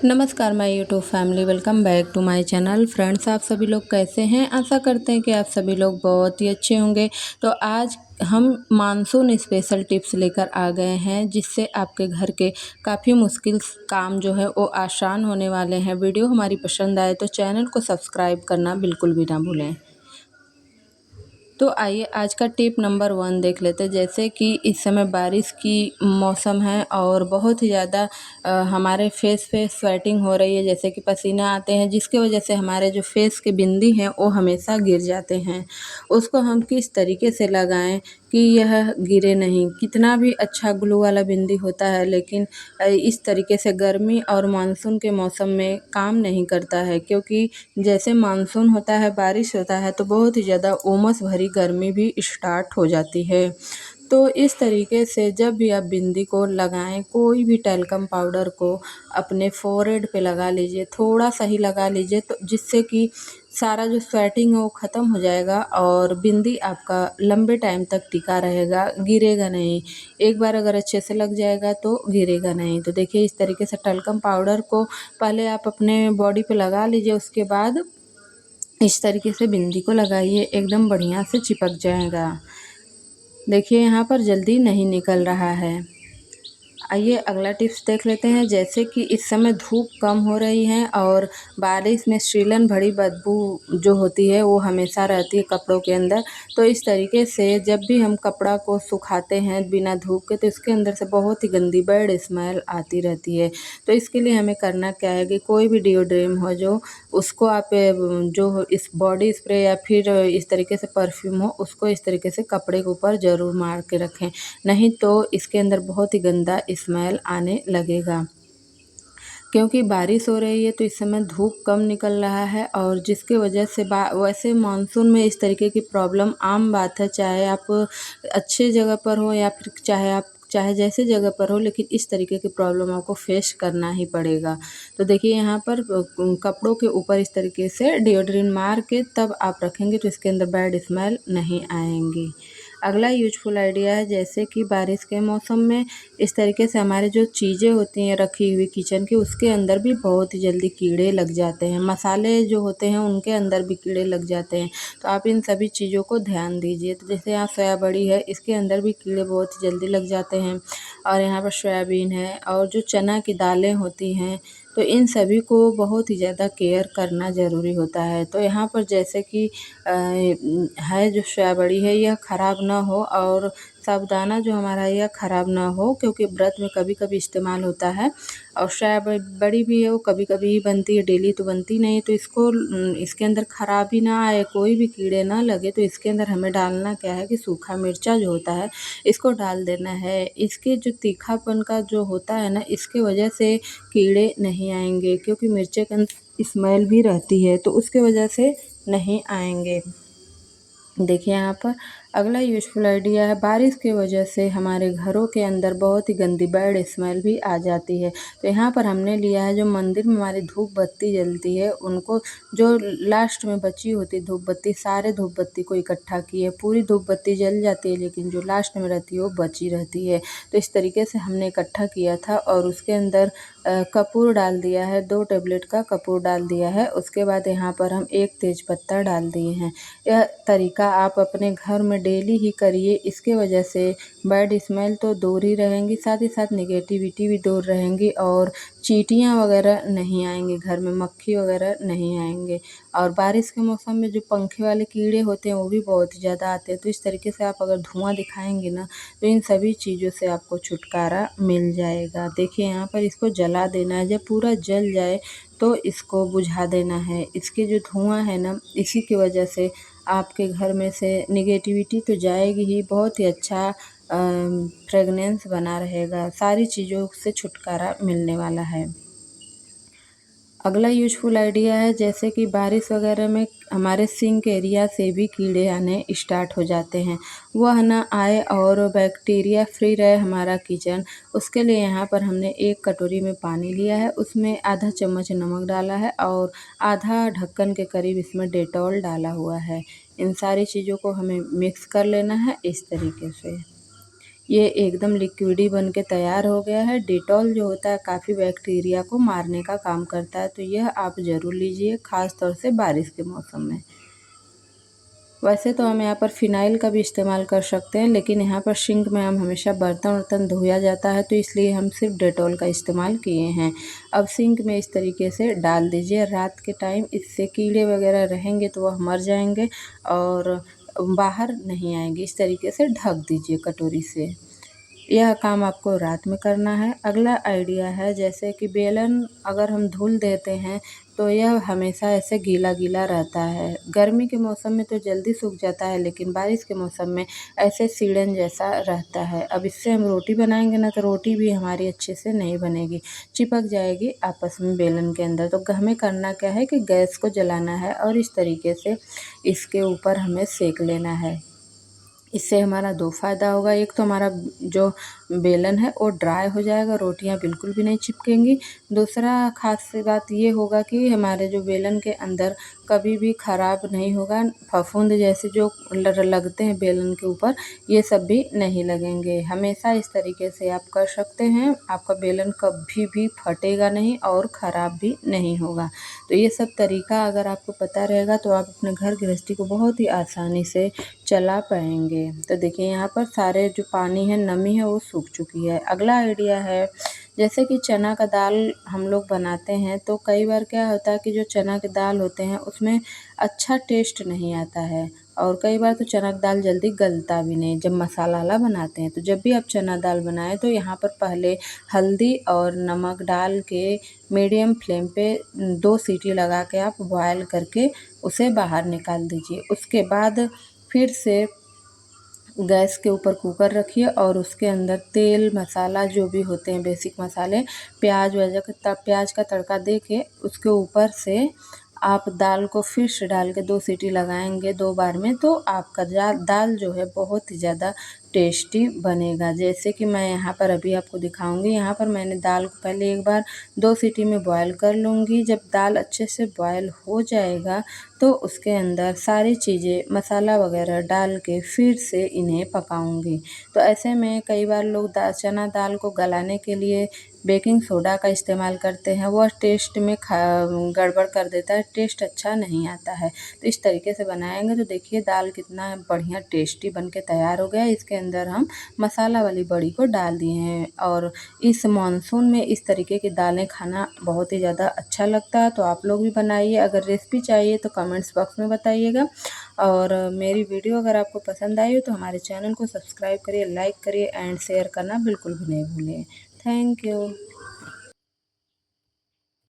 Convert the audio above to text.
नमस्कार my YouTube family, welcome back to my channel. Friends, आप सभी लोग कैसे हैं? आशा करते हैं कि आप सभी लोग बहुत ही अच्छे होंगे। तो आज हम मानसून स्पेशल टिप्स लेकर आ गए हैं, जिससे आपके घर के काफ़ी मुश्किल काम जो है वो आसान होने वाले हैं। वीडियो हमारी पसंद आए तो चैनल को सब्सक्राइब करना बिल्कुल भी ना भूलें। तो आइए आज का टिप नंबर 1 देख लेते हैं। जैसे कि इस समय बारिश की मौसम है और बहुत ही ज़्यादा हमारे फेस पे स्वेटिंग हो रही है, जैसे कि पसीना आते हैं, जिसकी वजह से हमारे जो फेस के बिंदी हैं वो हमेशा गिर जाते हैं। उसको हम किस तरीके से लगाएं कि यह गिरे नहीं। कितना भी अच्छा ग्लू वाला बिंदी होता है, लेकिन इस तरीके से गर्मी और मानसून के मौसम में काम नहीं करता है, क्योंकि जैसे मानसून होता है, बारिश होता है, तो बहुत ही ज़्यादा उमस भरी गर्मी भी स्टार्ट हो जाती है। तो इस तरीके से जब भी आप बिंदी को लगाएं, कोई भी टैल्कम पाउडर को अपने फोरहेड पे लगा लीजिए, थोड़ा सा ही लगा लीजिए, तो जिससे कि सारा जो स्वेटिंग है वो ख़त्म हो जाएगा और बिंदी आपका लंबे टाइम तक टिका रहेगा, गिरेगा नहीं। एक बार अगर अच्छे से लग जाएगा तो गिरेगा नहीं। तो देखिए, इस तरीके से टल्कम पाउडर को पहले आप अपने बॉडी पे लगा लीजिए, उसके बाद इस तरीके से बिंदी को लगाइए, एकदम बढ़िया से चिपक जाएगा। देखिए, यहाँ पर जल्दी नहीं निकल रहा है। आइए अगला टिप्स देख लेते हैं। जैसे कि इस समय धूप कम हो रही है और बारिश में सीलन भरी बदबू जो होती है वो हमेशा रहती है कपड़ों के अंदर। तो इस तरीके से जब भी हम कपड़ा को सुखाते हैं बिना धूप के, तो इसके अंदर से बहुत ही गंदी बैड स्मेल आती रहती है। तो इसके लिए हमें करना क्या है कि कोई भी डिओड्रेम हो जो उसको आप जो इस बॉडी स्प्रे या फिर इस तरीके से परफ्यूम हो, उसको इस तरीके से कपड़े के ऊपर ज़रूर मार के रखें, नहीं तो इसके अंदर बहुत ही गंदा स्मेल आने लगेगा। क्योंकि बारिश हो रही है तो इस समय धूप कम निकल रहा है, और जिसकी वजह से वैसे मानसून में इस तरीके की प्रॉब्लम आम बात है, चाहे आप अच्छे जगह पर हो या फिर चाहे जैसे जगह पर हो, लेकिन इस तरीके की प्रॉब्लम आपको फेस करना ही पड़ेगा। तो देखिए, यहाँ पर कपड़ों के ऊपर इस तरीके से डिओड्रेंट मार के तब आप रखेंगे तो इसके अंदर बैड स्मेल नहीं आएंगी। अगला यूजफुल आइडिया है, जैसे कि बारिश के मौसम में इस तरीके से हमारे जो चीज़ें होती हैं रखी हुई किचन की, उसके अंदर भी बहुत ही जल्दी कीड़े लग जाते हैं। मसाले जो होते हैं उनके अंदर भी कीड़े लग जाते हैं। तो आप इन सभी चीज़ों को ध्यान दीजिए। तो जैसे यहाँ सोया बड़ी है, इसके अंदर भी कीड़े बहुत ही जल्दी लग जाते हैं, और यहाँ पर सोयाबीन है और जो चना की दालें होती हैं, तो इन सभी को बहुत ही ज़्यादा केयर करना ज़रूरी होता है। तो यहाँ पर जैसे कि है जो सोया बड़ी है, यह ख़राब ना हो, और साबूदाना जो हमारा है यह ख़राब ना हो, क्योंकि व्रत में कभी कभी इस्तेमाल होता है। और सोया बड़ी भी है, वो कभी कभी ही बनती है, डेली तो बनती नहीं। तो इसको इसके अंदर खराबी ना आए, कोई भी कीड़े ना लगे, तो इसके अंदर हमें डालना क्या है कि सूखा मिर्चा जो होता है इसको डाल देना है। इसके जो तीखापन का जो होता है ना, इसके वजह से कीड़े नहीं आएंगे, क्योंकि मिर्चे के अंदर स्मेल भी रहती है, तो उसके वजह से नहीं आएंगे। देखिए, यहाँ पर अगला यूज़फुल आइडिया है, बारिश की वजह से हमारे घरों के अंदर बहुत ही गंदी बैड स्मेल भी आ जाती है। तो यहाँ पर हमने लिया है, जो मंदिर में हमारी धूप बत्ती जलती है, उनको जो लास्ट में बची होती है धूप बत्ती, सारे धूप बत्ती को इकट्ठा किए। पूरी धूप बत्ती जल जाती है, लेकिन जो लास्ट में रहती है वो बची रहती है। तो इस तरीके से हमने इकट्ठा किया था, और उसके अंदर कपूर डाल दिया है, 2 टेबलेट का कपूर डाल दिया है। उसके बाद यहाँ पर हम 1 तेज़पत्ता डाल दिए हैं। यह तरीका आप अपने घर में डेली ही करिए। इसके वजह से बैड स्मेल तो दूर ही रहेंगी, साथ ही साथ नेगेटिविटी भी दूर रहेंगी, और चींटियाँ वगैरह नहीं आएंगी घर में, मक्खी वगैरह नहीं आएंगे। और बारिश के मौसम में जो पंखे वाले कीड़े होते हैं वो भी बहुत ज़्यादा आते हैं। तो इस तरीके से आप अगर धुआं दिखाएंगे ना, तो इन सभी चीज़ों से आपको छुटकारा मिल जाएगा। देखिए, यहाँ पर इसको जला देना है, जब पूरा जल जाए तो इसको बुझा देना है। इसके जो धुआं है ना, इसी की वजह से आपके घर में से नेगेटिविटी तो जाएगी ही, बहुत ही अच्छा फ्रेगनेंस बना रहेगा, सारी चीज़ों से छुटकारा मिलने वाला है। अगला यूज़फुल आइडिया है, जैसे कि बारिश वगैरह में हमारे सिंक एरिया से भी कीड़े आने स्टार्ट हो जाते हैं, वह ना आए और बैक्टीरिया फ्री रहे हमारा किचन। उसके लिए यहाँ पर हमने 1 कटोरी में पानी लिया है, उसमें आधा चम्मच नमक डाला है, और आधा ढक्कन के करीब इसमें डेटॉल डाला हुआ है। इन सारी चीज़ों को हमें मिक्स कर लेना है इस तरीके से। ये एकदम लिक्विडी बन के तैयार हो गया है। डेटॉल जो होता है काफ़ी बैक्टीरिया को मारने का काम करता है, तो यह आप ज़रूर लीजिए, ख़ास तौर से बारिश के मौसम में। वैसे तो हम यहाँ पर फ़िनाइल का भी इस्तेमाल कर सकते हैं, लेकिन यहाँ पर सिंक में हम हमेशा बर्तन वर्तन धोया जाता है, तो इसलिए हम सिर्फ डेटॉल का इस्तेमाल किए हैं। अब सिंक में इस तरीके से डाल दीजिए रात के टाइम, इससे कीड़े वगैरह रहेंगे तो वह मर जाएंगे और बाहर नहीं आएंगे। इस तरीके से ढक दीजिए कटोरी से। यह काम आपको रात में करना है। अगला आइडिया है, जैसे कि बेलन अगर हम धुल देते हैं तो यह हमेशा ऐसे गीला-गीला रहता है। गर्मी के मौसम में तो जल्दी सूख जाता है, लेकिन बारिश के मौसम में ऐसे सीड़न जैसा रहता है। अब इससे हम रोटी बनाएंगे ना, तो रोटी भी हमारी अच्छे से नहीं बनेगी, चिपक जाएगी आपस में बेलन के अंदर। तो हमें करना क्या है कि गैस को जलाना है और इस तरीके से इसके ऊपर हमें सेक लेना है। इससे हमारा 2 फ़ायदा होगा। एक तो हमारा जो बेलन है वो ड्राई हो जाएगा, रोटियां बिल्कुल भी नहीं चिपकेंगी। दूसरा ख़ास बात ये होगा कि हमारे जो बेलन के अंदर कभी भी ख़राब नहीं होगा। फफूंद जैसे जो लगते हैं बेलन के ऊपर, ये सब भी नहीं लगेंगे। हमेशा इस तरीके से आप कर सकते हैं, आपका बेलन कभी भी फटेगा नहीं और ख़राब भी नहीं होगा। तो ये सब तरीका अगर आपको पता रहेगा तो आप अपने घर गृहस्थी को बहुत ही आसानी से चला पाएंगे। तो देखिए यहाँ पर सारे जो पानी है, नमी है, वो सूख चुकी है। अगला आइडिया है, जैसे कि चना का दाल हम लोग बनाते हैं, तो कई बार क्या होता है कि जो चना के दाल होते हैं उसमें अच्छा टेस्ट नहीं आता है, और कई बार तो चना की दाल जल्दी गलता भी नहीं जब मसाला वाला बनाते हैं। तो जब भी आप चना दाल बनाएं तो यहाँ पर पहले हल्दी और नमक डाल के मीडियम फ्लेम पे 2 सीटी लगा के आप बॉयल करके उसे बाहर निकाल दीजिए। उसके बाद फिर से गैस के ऊपर कुकर रखिए और उसके अंदर तेल मसाला जो भी होते हैं बेसिक मसाले, प्याज का तड़का दे के उसके ऊपर से आप दाल को फिर से डाल के 2 सीटी लगाएंगे 2 बार में, तो आपका दाल जो है बहुत ही ज़्यादा टेस्टी बनेगा। जैसे कि मैं यहाँ पर अभी आपको दिखाऊंगी। यहाँ पर मैंने दाल को पहले एक बार 2 सीटी में बॉयल कर लूँगी। जब दाल अच्छे से बॉयल हो जाएगा तो उसके अंदर सारी चीज़ें मसाला वगैरह डाल के फिर से इन्हें पकाऊंगी। तो ऐसे में कई बार लोग चना दाल को गलाने के लिए बेकिंग सोडा का इस्तेमाल करते हैं, वह टेस्ट में गड़बड़ कर देता है, टेस्ट अच्छा नहीं आता है। तो इस तरीके से बनाएंगे तो देखिए दाल कितना बढ़िया टेस्टी बन के तैयार हो गया। इसके अंदर हम मसाला वाली बड़ी को डाल दिए हैं, और इस मानसून में इस तरीके की दालें खाना बहुत ही ज़्यादा अच्छा लगता है। तो आप लोग भी बनाइए। अगर रेसिपी चाहिए तो कमेंट्स बॉक्स में बताइएगा, और मेरी वीडियो अगर आपको पसंद आई हो तो हमारे चैनल को सब्सक्राइब करिए, लाइक करिए एंड शेयर करना बिल्कुल भी नहीं भूलें। Thank you.